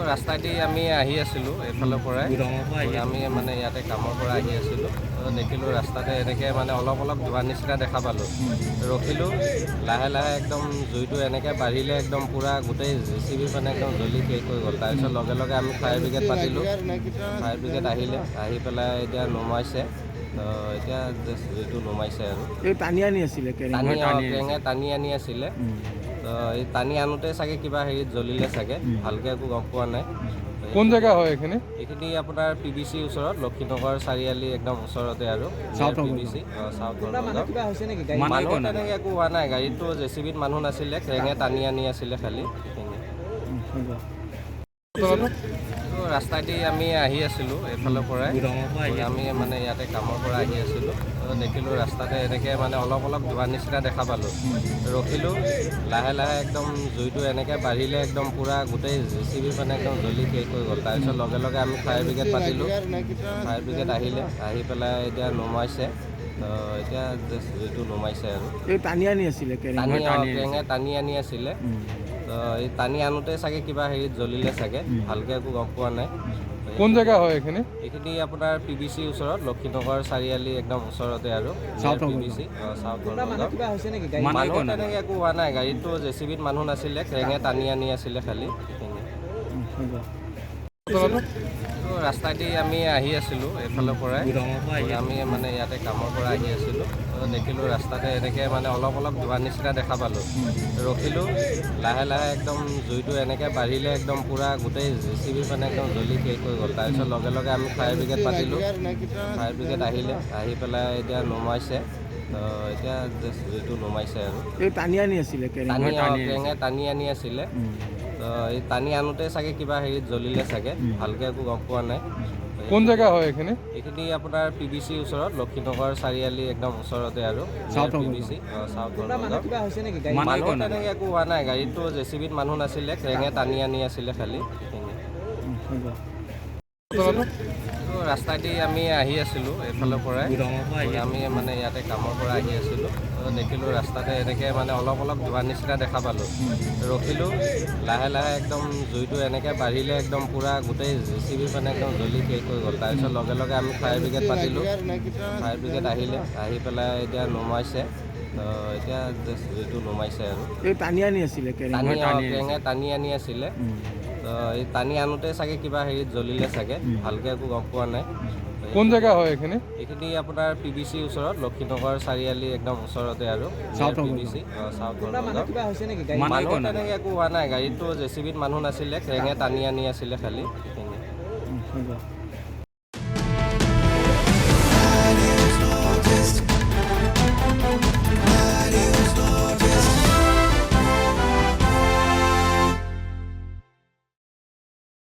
ৰাস্তাইদি আমি আহি আছিলোঁ এইফালৰ পৰাই আমি মানে ইয়াতে কামৰ পৰা আহি আছিলোঁ দেখিলোঁ ৰাস্তাতে এনেকৈ মানে অলপ ধোৱা নিচিনা দেখা পালোঁ ৰখিলোঁ লাহে লাহে একদম জুইটো এনেকৈ বাঢ়িলে একদম পূৰা গোটেই JCB মানে একদম জ্বলি শেষ হৈ গ'ল তাৰপিছত লগে লগে আমি ফায়াৰ ব্ৰিগেড মাতিলোঁ ফায়াৰ ব্ৰিগেড আহিলে আহি পেলাই এতিয়া নুমাইছে এতিয়া জুইটো নুমাইছে আৰু এই টানি আনি আছিলে কেৰেঙে টানি আনি আছিলে এই টানি আনোতে চাগে কিবা হেৰিত জ্বলিলে চাগে ভালকৈ একো গম পোৱা নাই কোন জেগা হয় এইখিনি আপোনাৰ PBC ওচৰত লক্ষীনগৰ চাৰিআলি একদম ওচৰতে আৰু PBC চাউথ মানুহ তেনেকৈ একো হোৱা নাই গাড়ীটো JCBত মানুহ নাছিলে কেৰেঙে টানি আনি আছিলে খালি ৰাস্তাইদি আমি আহি আছিলোঁ এইফালৰ পৰাই আমি মানে ইয়াতে কামৰ পৰা আহি আছিলোঁ দেখিলোঁ ৰাস্তাতে এনেকৈ মানে অলপ ধোৱা নিচিনা দেখা পালোঁ ৰখিলোঁ লাহে লাহে একদম জুইটো এনেকৈ বাঢ়িলে একদম পূৰা গোটেই JCB মানে একদম জ্বলি শেষ হৈ গ'ল তাৰপিছত লগে লগে আমি ফায়াৰ ব্ৰিগেড মাতিলোঁ ফায়াৰ ব্ৰিগেড আহিলে আহি পেলাই এতিয়া নুমাইছে এতিয়া জুইটো নুমাইছে আৰু এই টানি আনি আছিলে কেৰেঙে টানি আনি আছিলে এই টানি আনোতে চাগে কিবা হেৰিত জ্বলিলে চাগে ভালকৈ একো গম পোৱা নাই কোন জেগা হয় এইখিনি আপোনাৰ PBC ওচৰত লক্ষীনগৰ চাৰিআলি একদম ওচৰতে আৰু PBC চাউথ মানুহ তেনেকৈ একো হোৱা নাই গাড়ীটো JCBত মানুহ নাছিলে কেৰেঙে টানি আনি আছিলে খালি ৰাস্তাইদি আমি আহি আছিলোঁ এইফালৰ পৰাই আমি মানে ইয়াতে কামৰ পৰা আহি আছিলোঁ দেখিলোঁ ৰাস্তাতে এনেকৈ মানে অলপ ধোৱা নিচিনা দেখা পালোঁ ৰখিলোঁ লাহে লাহে একদম জুইটো এনেকৈ বাঢ়িলে একদম পূৰা গোটেই JCB মানে একদম জ্বলি শেষ হৈ গ'ল তাৰপিছত লগে লগে আমি ফায়াৰ ব্ৰিগেড মাতিলোঁ ফায়াৰ ব্ৰিগেড আহিলে আহি পেলাই এতিয়া নুমাইছে এতিয়া জুইটো নুমাইছে আৰু এই টানি আনি আছিলে কেৰেঙে টানি আনি আছিলে এই টানি আনোতে চাগে কিবা হেৰিত জ্বলিলে চাগে ভালকৈ একো গম পোৱা নাই কোন জেগা হয় এইখিনি আপোনাৰ PBC ওচৰত লক্ষীনগৰ চাৰিআলি একদম ওচৰতে আৰু PBC চাউথ মানুহ তেনেকৈ একো হোৱা নাই গাড়ীটো JCBত মানুহ নাছিলে কেৰেঙে টানি আনি আছিলে খালি ৰাস্তাইদি আমি আহি আছিলোঁ এইফালৰ পৰাই আমি মানে ইয়াতে কামৰ পৰা আহি আছিলোঁ দেখিলোঁ ৰাস্তাতে এনেকৈ মানে অলপ ধোৱা নিচিনা দেখা পালোঁ ৰখিলোঁ লাহে লাহে একদম জুইটো এনেকৈ বাঢ়িলে একদম পূৰা গোটেই JCB মানে একদম জ্বলি শেষ হৈ গ'ল তাৰপিছত লগে লগে আমি ফায়াৰ ব্ৰিগেড মাতিলোঁ ফায়াৰ ব্ৰিগেড আহিলে আহি পেলাই এতিয়া নুমাইছে এতিয়া জুইটো নুমাইছে আৰু এই টানি আনি আছিলে কেৰেঙে টানি আনি আছিলে এই টানি আনোতে চাগে কিবা হেৰিত জ্বলিলে চাগে ভালকৈ একো গম পোৱা নাই কোন জেগা হয় এইখিনি আপোনাৰ PBC ওচৰত লক্ষীনগৰ চাৰিআলি একদম ওচৰতে আৰু PBC চাউথ মানুহ তেনেকৈ একো হোৱা নাই গাড়ীটো JCBত মানুহ নাছিলে কেৰেঙে টানি আনি আছিলে খালি